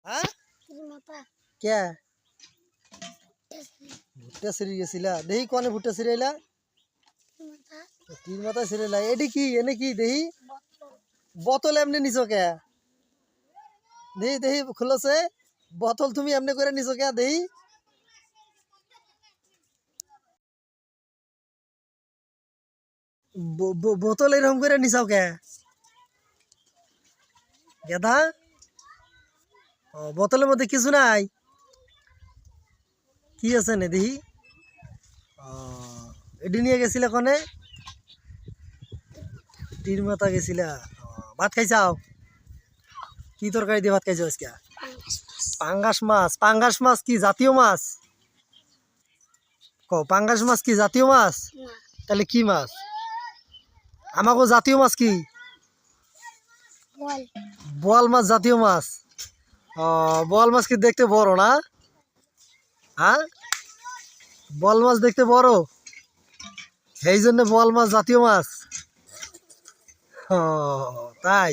হ্যাঁ কে ভুট্টা সিঁড়ি গেছিলা দেহি কনে ভুট্টা সিঁড়াইলা তীর মাথা সিঁড়াইলা এডি কি এনে কি দেহি বোতল এমনি নিছো কে দেহি দেহি খুলছে বোতল তুমি এমনি করে নিছো কে দেহি বোতল এরকম করে নিছাও কে গেদা বোতলের মধ্যে কিছু নাই কি আছে নে দেহি এডি নিয়ে গেছিলা কনে তীর মাথা গেছিলা ভাত খাইছাও কি তরকারি দিয়ে ভাত খাইছো আজকে পাঙ্গাস মাছ কি জাতীয় মাছ পাঙ্গাস মাছ কি জাতীয় মাছ তাহলে কি মাছ আমাকে জাতীয় মাছ কি বোয়াল মাছ জাতীয় মাছ বোয়াল মাছ কি দেখতে বড় না হ্যাঁ বোয়াল মাছ দেখতে বড় এই জন্য বোয়াল মাছ জাতীয় মাছ তাই